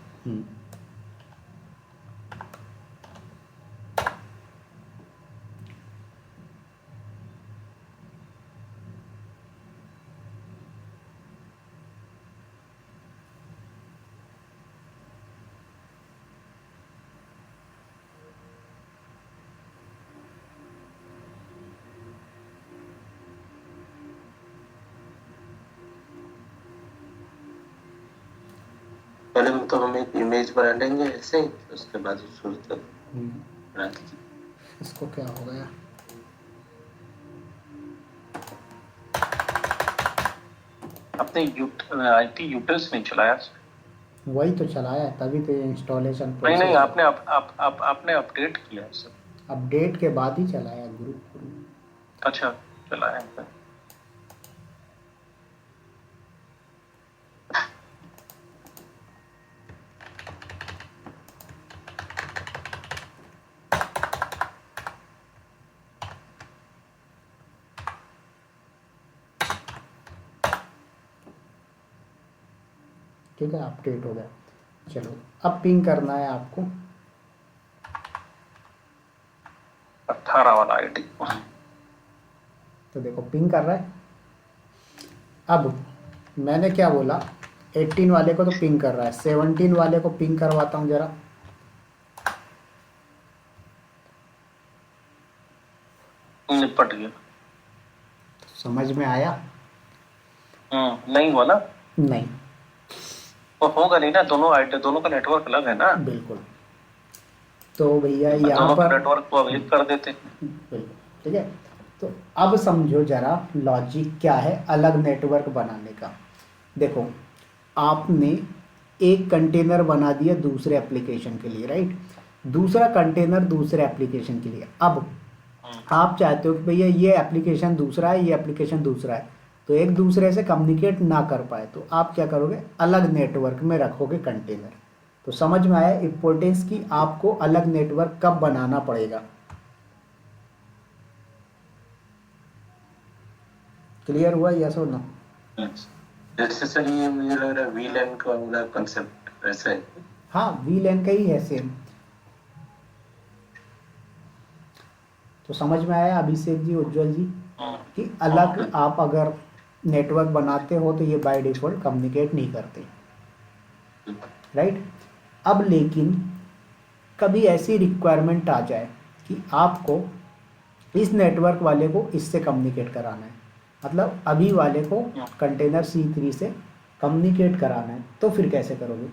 पहले तो हम एक इमेज बना लेंगे ऐसे, उसके बाद उसको बना दीजिए। इसको क्या हो गया? अपने IP यूटिल्स नहीं चलाया? वही तो चलाया है, तभी तो ये इंस्टॉलेशन नहीं, आपने आपने अपडेट किया है सर। अपडेट के बाद ही चलाया ग्रुप। अच्छा, चलाया है। ठीक है, अपडेट हो गया। चलो अब पिंग करना है आपको 18 वाला ID। तो देखो पिंग कर रहा है। अब मैंने क्या बोला, 18 वाले को तो पिंग कर रहा है, 17 वाले को पिंग करवाता हूँ जरा। निपट गया। समझ में आया? नहीं हुआ ना? नहीं, वो होगा नहीं ना, दोनों का नेटवर्क अलग है ना। बिल्कुल। तो भैया यहाँ दोनों पर नेटवर्क को अवेल कर देते। बिल्कुल ठीक है। तो अब समझो जरा लॉजिक क्या है अलग नेटवर्क बनाने का। देखो, आपने एक कंटेनर बना दिया दूसरे एप्लीकेशन के लिए, राइट। दूसरा कंटेनर दूसरे एप्लीकेशन के लिए। अब आप चाहते हो कि भैया ये एप्लीकेशन दूसरा है, ये एप्लीकेशन दूसरा है, तो एक दूसरे से कम्युनिकेट ना कर पाए, तो आप क्या करोगे, अलग नेटवर्क में रखोगे कंटेनर। तो समझ में आया इम्पोर्टेंस की आपको अलग नेटवर्क कब बनाना पड़ेगा। क्लियर हुआ, यस और नो? जैसे सर ये मुझे लग रहा है VLAN का वाला कंसेप्ट वैसा है। हाँ, VLAN का ही है सेम। तो समझ में आया अभिषेक जी, उज्जवल जी, कि अलग आप अगर नेटवर्क बनाते हो तो ये बाय डिफॉल्ट कम्युनिकेट नहीं करते, राइट। अब लेकिन कभी ऐसी रिक्वायरमेंट आ जाए कि आपको इस नेटवर्क वाले को इससे कम्युनिकेट कराना है, मतलब अभी वाले को कंटेनर C3 से कम्युनिकेट कराना है, तो फिर कैसे करोगे?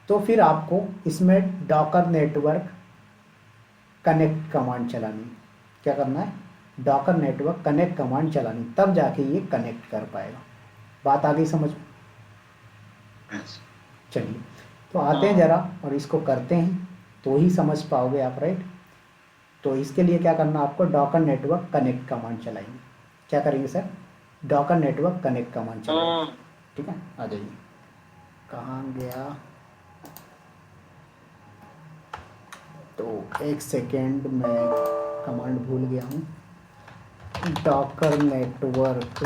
तो फिर आपको इसमें डॉकर नेटवर्क कनेक्ट कमांड चलानी है। क्या करना है? डॉकर नेटवर्क कनेक्ट कमांड चलानी, तब जाके ये कनेक्ट कर पाएगा। बात आ गई समझ में? चलिए तो आते हैं जरा और इसको करते हैं तो ही समझ पाओगे आप, राइट। तो इसके लिए क्या करना आपको, डॉकर नेटवर्क कनेक्ट कमांड चलाएंगे। क्या करेंगे sir? Docker network connect command चलाएंगे, ठीक है। आ जाइए, कहाँ गया, तो एक सेकेंड मैं कमांड भूल गया हूँ। डॉकर नेटवर्क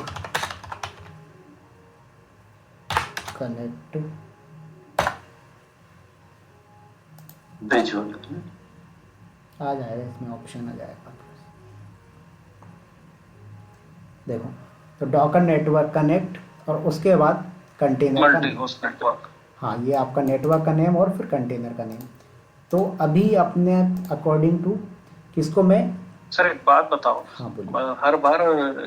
कनेक्ट आ जाएगा, इसमें ऑप्शन आ जाएगा। देखो, तो डॉकर नेटवर्क कनेक्ट और उसके बाद कंटेनर का नेटवर्क। हाँ, ये आपका नेटवर्क का नेम और फिर कंटेनर का नेम। तो अभी अपने अकॉर्डिंग टू किसको मैं, सर एक बात बताओ। हाँ बोलिए। हर बार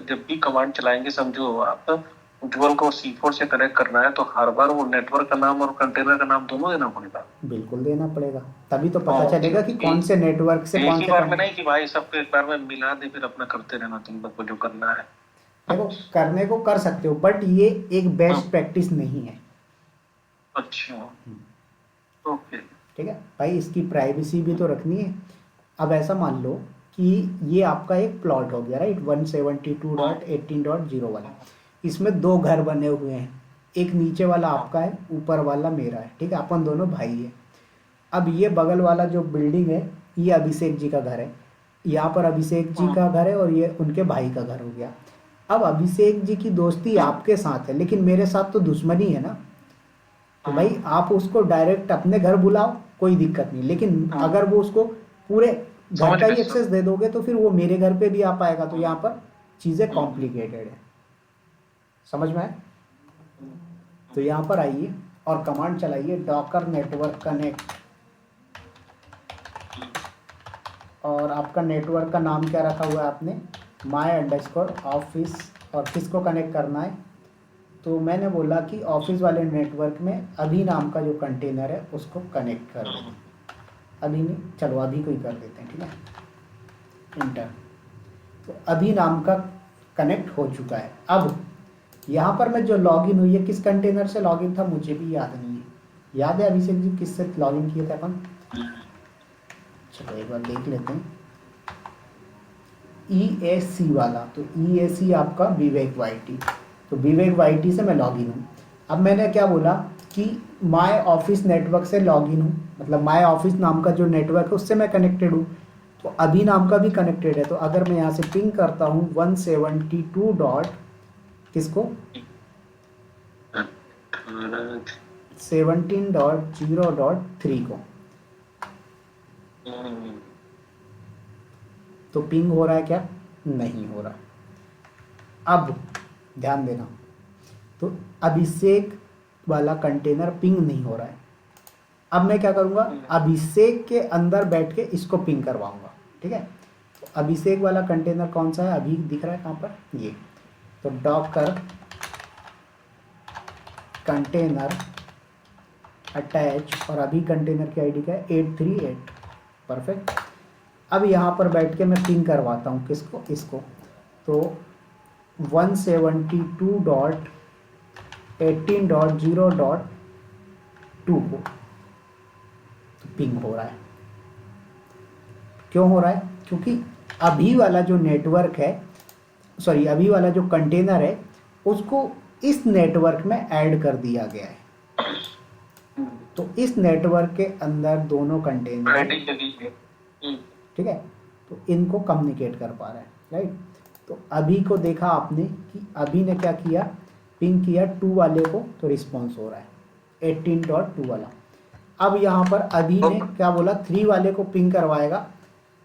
जब भी कमांड चलाएंगे, समझो आप उज्जवल को C4 से कनेक्ट करना है, तो हर बार वो नेटवर्क का नाम और कंटेनर का नाम दोनों देना पड़ेगा। बिल्कुल देना पड़ेगा, तभी तो पता चलेगा कि कौन से नेटवर्क से कौन एक ही से बार में नहीं कि भाई सबको एक बार में मिला दे फिर अपना करते रहना, तुम लोग को जो करना है। देखो, करने को कर सकते हो, बट ये एक बेस्ट प्रैक्टिस नहीं है। अच्छा, ओके, ठीक है भाई, इसकी प्राइवेसी भी तो रखनी है। अब ऐसा मान लो कि ये आपका एक प्लॉट हो गया, राइट, 172.18.0 वाला। इसमें दो घर बने हुए हैं, एक नीचे वाला आपका है, ऊपर वाला मेरा है, ठीक है। अपन दोनों भाई है। अब ये बगल वाला जो बिल्डिंग है, ये अभिषेक जी का घर है, यहाँ पर अभिषेक जी का घर है और ये उनके भाई का घर हो गया। अब अभिषेक जी की दोस्ती आपके साथ है, लेकिन मेरे साथ तो दुश्मनी है ना। तो भाई आप उसको डायरेक्ट अपने घर बुलाओ, कोई दिक्कत नहीं, लेकिन अगर वो उसको पूरे घर का ही एक्सेस दे दोगे तो फिर वो मेरे घर पे भी आ पाएगा। तो यहाँ पर चीज़ें कॉम्प्लिकेटेड है, समझ में आए? तो यहाँ पर आइए और कमांड चलाइए, डॉकर नेटवर्क कनेक्ट, और आपका नेटवर्क का नाम क्या रखा हुआ है आपने, my_office, और किसको कनेक्ट करना है, तो मैंने बोला कि ऑफिस वाले नेटवर्क में अभी नाम का जो कंटेनर है उसको कनेक्ट कर दो। अभी नहीं, चलो अभी को ही कर देते हैं, ठीक है, इंटर। तो अभी नाम का कनेक्ट हो चुका है। अब यहाँ पर मैं जो लॉगिन हुई है, किस कंटेनर से लॉगिन था मुझे भी याद नहीं है। याद है अभिषेक जी किससे लॉगिन किए थे अपन? चलो एक बार देख लेते हैं। EAC वाला, तो EAC आपका विवेक वाईटी, तो विवेक वाईटी से मैं लॉगिन हूँ। अब मैंने क्या बोला कि माय ऑफिस नेटवर्क से लॉगिन हूँ, मतलब माय ऑफिस नाम का जो नेटवर्क है उससे मैं कनेक्टेड हूँ। तो अभी नाम का भी कनेक्टेड है। तो अगर मैं यहाँ से पिंग करता हूँ 172 डॉट किसको, 17.0.3 को, तो पिंग हो रहा है क्या? नहीं हो रहा। अब ध्यान देना, तो अभिषेक वाला कंटेनर पिंग नहीं हो रहा है। अब मैं क्या करूँगा, अभिषेक के अंदर बैठ के इसको पिंग करवाऊँगा, ठीक है। तो अभिषेक वाला कंटेनर कौन सा है, अभी दिख रहा है कहाँ पर, ये। तो डॉकर कंटेनर अटैच, और अभी कंटेनर की आईडी क्या है, 838, परफेक्ट। अब यहाँ पर बैठ के मैं पिंग करवाता हूँ किसको, इसको, तो 172.18.0.2 को, तो पिंग हो रहा है। क्यों हो रहा है? क्योंकि अभी वाला जो नेटवर्क है, सॉरी अभी वाला जो कंटेनर है उसको इस नेटवर्क में ऐड कर दिया गया है। तो इस नेटवर्क के अंदर दोनों कंटेनर, ठीक है, तो इनको कम्युनिकेट कर पा रहा है, राइट। तो अभी को देखा आपने कि अभी ने क्या किया, पिंग किया 2 वाले को, तो रिस्पॉन्स हो रहा है 18.2 वाला। अब यहाँ पर अभी ने क्या बोला, 3 वाले को पिंग करवाएगा,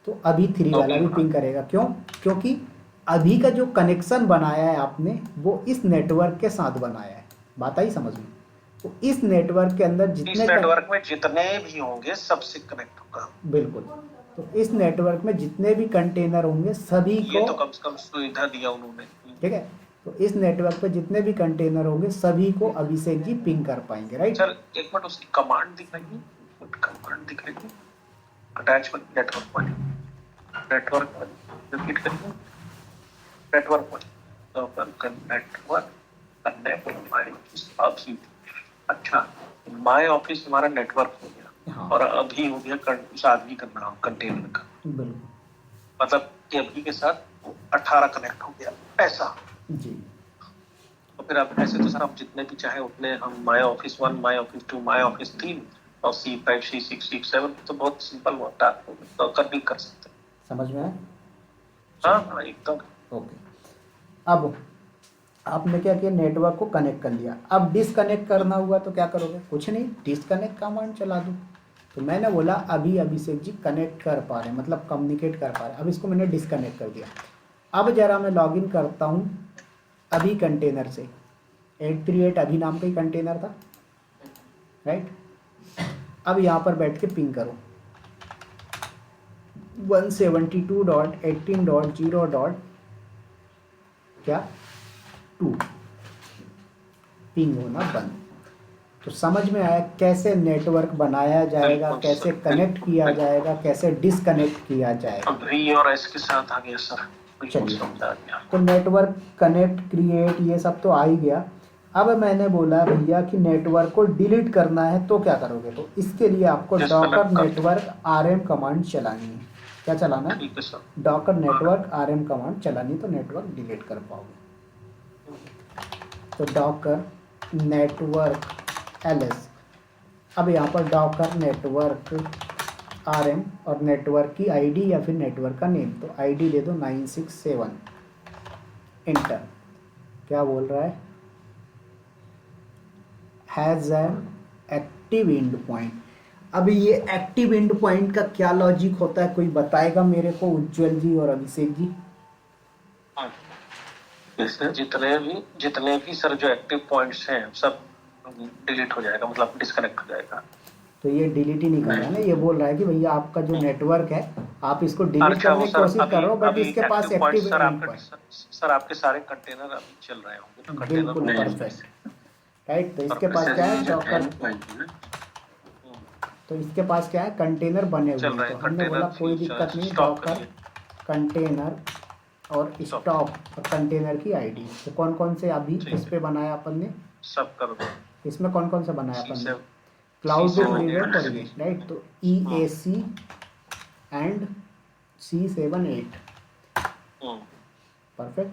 तो अभी 3 वाला भी पिंग करेगा। क्यों? क्योंकि अभी का जो कनेक्शन बनाया है आपने वो इस नेटवर्क के साथ बनाया है। बात आई समझ में? तो इस नेटवर्क के अंदर जितने नेटवर्क में जितने भी होंगे सबसे कनेक्ट होगा। बिल्कुल। तो इस नेटवर्क में जितने भी कंटेनर होंगे सभी को, ये तो कम से कम सुविधा दिया उन्होंने, ठीक है। तो इस नेटवर्क पे जितने भी कंटेनर होंगे सभी को अभिषेक जी पिंग कर पाएंगे, राइट। सर एक मिनट, उसकी कमांड दिख रही है, कमांड दिख रही है, अटैचमेंट नेटवर्क वाली, नेटवर्क वाली रिपीट करिए। नेटवर्क में डॉकर का नेटवर्क कनेक्ट माय ऑफिस। अच्छा, माय ऑफिस हमारा नेटवर्क हो गया। हाँ। और अभी हो गया उस आदमी का नाम कंटेनर का, बिल्कुल मतलब कि अभी के साथ 18 कनेक्ट हो गया ऐसा। जी। तो फिर अब ऐसे तो सर हम जितने भी चाहे उतने हम my office 1, my office 2, my office 3 और C5, C6, C7 तो बहुत सिंपल होता है, तो कर भी कर सकते हैं। समझ में आया? हाँ हाँ एकदम। ओके। अब आपने क्या किया, नेटवर्क को कनेक्ट कर लिया। अब डिसकनेक्ट करना हुआ तो क्या करोगे? कुछ नहीं, डिसकनेक्ट कमांड चला दूँ। तो मैंने बोला अभी अभिषेक जी कनेक्ट कर पा रहे हैं, मतलब कम्युनिकेट कर पा रहे हैं। अब इसको मैंने डिसकनेक्ट कर दिया। अब जरा मैं लॉगिन करता हूँ अभी कंटेनर से। 838 अभी नाम का ही कंटेनर था, राइट। अब यहाँ पर बैठ के पिंग करो 172.18.0. क्या 2 पिंग होना बंद। तो समझ में आया कैसे नेटवर्क बनाया जाएगा, बिल्कुल कैसे सर, कनेक्ट किया जाएगा, कैसे डिसकनेक्ट किया जाएगा। अब V और S के साथ आ गया सर, बिल्कुल चलिए। समझा गया। तो नेटवर्क कनेक्ट, क्रिएट, ये सब तो आ ही गया। अब मैंने बोला भैया कि नेटवर्क को डिलीट करना है तो क्या करोगे? तो इसके लिए आपको Disconnect डॉकर कर। नेटवर्क RM कमांड चलानी है। क्या चलाना है? ठीक है sir. Docker network RM command चलानी, तो नेटवर्क डिलीट कर पाओगे। तो डॉकर नेटवर्क LS। अब यहाँ पर डॉकर नेटवर्क RM और नेटवर्क की आईडी या फिर नेटवर्क का नेम, तो आईडी दे दो 967। इंटर। क्या बोल रहा है? Has an active and point. अभी ये एक्टिव एंड पॉइंट का क्या लॉजिक होता है, कोई बताएगा मेरे को, उज्जवल जी और अभिषेक जी? जितने भी सर जो एक्टिव पॉइंट्स हैं सब डिलीट हो जाएगा, मतलब डिस्कनेक्ट हो जाएगा। तो ये डिलीट ही नहीं कर रहा है ना, ये बोल रहा है कि भैया आपका जो नेटवर्क है आप इसको डिलीट अच्छा करने वो की सर कोशिश कर रहे हो, बट अभी इसके पास active point active sir and आपके पॉइंट। सर आपके सारे कंटेनर अभी चल रहे होंगे ना, कंटेनर बिल्कुल परफेक्ट, राइट। तो इसके पास क्या है? डॉकर। तो इसके पास क्या है? कंटेनर बने हुए चल हैं। रहे तो हैं हमने बोला कंटेनर, कोई दिक्कत नहीं, स्टॉप डॉकर करिए। कंटेनर और स्टॉप और कंटेनर की आईडी। तो कौन कौन से अभी ठीक इस पे बनाया अपन ने? सब कर दो। इसमें कौन कौन सा बनाया अपन ने? C7 क्लाउड C7 रिलेट और ये, राइट। तो EAC and C78। Perfect.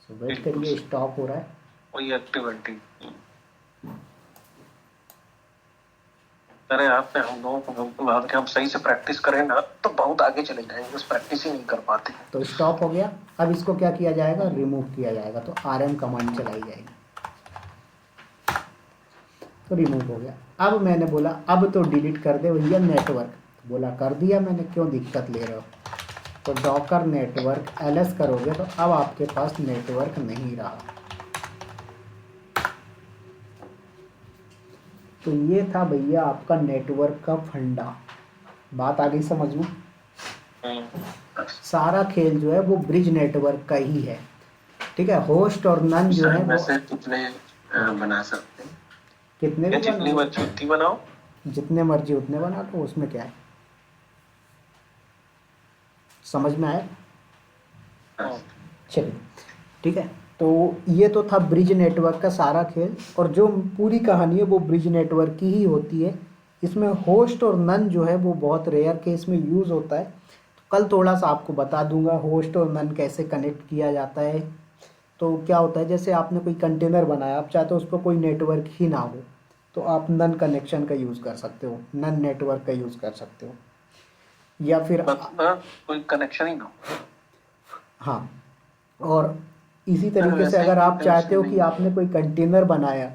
So wait बिल्कुल करिए, सर। स्टॉप हो रहा है। वही एक्टिविटी। अरे आप हम लोगों को हम सही से प्रैक्टिस करें ना तो बहुत आगे चले जाएंगे, बस प्रैक्टिस ही नहीं कर पाते। तो स्टॉप हो गया। अब इसको क्या किया जाएगा? रिमूव किया जाएगा। तो RM कमांड चलाई जाएगी, तो रिमूव हो गया। अब मैंने बोला अब तो डिलीट कर दे भैया नेटवर्क। तो बोला कर दिया मैंने, क्यों दिक्कत ले रहे हो? तो डॉकर नेटवर्क LS करोगे तो अब आपके पास नेटवर्क नहीं रहा। तो ये था भैया आपका नेटवर्क का फंडा। बात आ गई समझ में? सारा खेल जो है वो ब्रिज नेटवर्क का ही है, ठीक है। होस्ट और नन जो है वो कितने बना सकते हैं? कितने भी जितनी बनाओ, मर्जी उतनी बनाओ, जितने मर्जी उतने बना लो, उसमें क्या है। समझ में आया? चलिए ठीक है। तो ये तो था ब्रिज नेटवर्क का सारा खेल, और जो पूरी कहानी है वो ब्रिज नेटवर्क की ही होती है। इसमें होस्ट और नन जो है वो बहुत रेयर केस में यूज़ होता है। तो कल थोड़ा सा आपको बता दूंगा होस्ट और नन कैसे कनेक्ट किया जाता है। तो क्या होता है, जैसे आपने कोई कंटेनर बनाया, आप चाहते हो उस पर कोई नेटवर्क ही ना हो, तो आप नन कनेक्शन का यूज़ कर सकते हो, नन नेटवर्क का यूज़ कर सकते हो। या फिर कोई कनेक्शन ही ना हो। हाँ, और इसी तरीके से अगर आप चाहते हो कि आपने कोई कंटेनर बनाया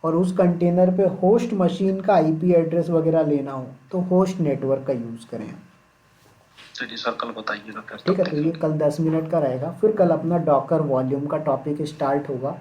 और उस कंटेनर पे होस्ट मशीन का IP एड्रेस वगैरह लेना हो, तो होस्ट नेटवर्क का यूज़ करें। चलिए सर कल बताइएगा फिर। ठीक है। तो ये कल 10 मिनट का रहेगा, फिर कल अपना डॉकर वॉल्यूम का टॉपिक स्टार्ट होगा,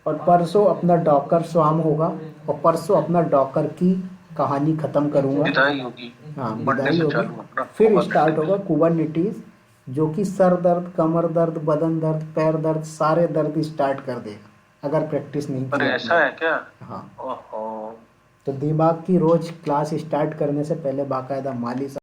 और परसों अपना डॉकर स्वाम होगा, और परसों अपना डॉकर की कहानी ख़त्म करूँगा। विदाई होगी। हाँ, मंडे विदाई से होगी। चालू अपना फिर स्टार्ट होगा कुबरनेटीज, जो कि सर दर्द, कमर दर्द, बदन दर्द, पैर दर्द, सारे दर्द स्टार्ट कर देगा अगर प्रैक्टिस नहीं अरे किया ऐसा है क्या? हाँ। ओहो। तो दिमाग की रोज क्लास स्टार्ट करने से पहले बाकायदा मालिश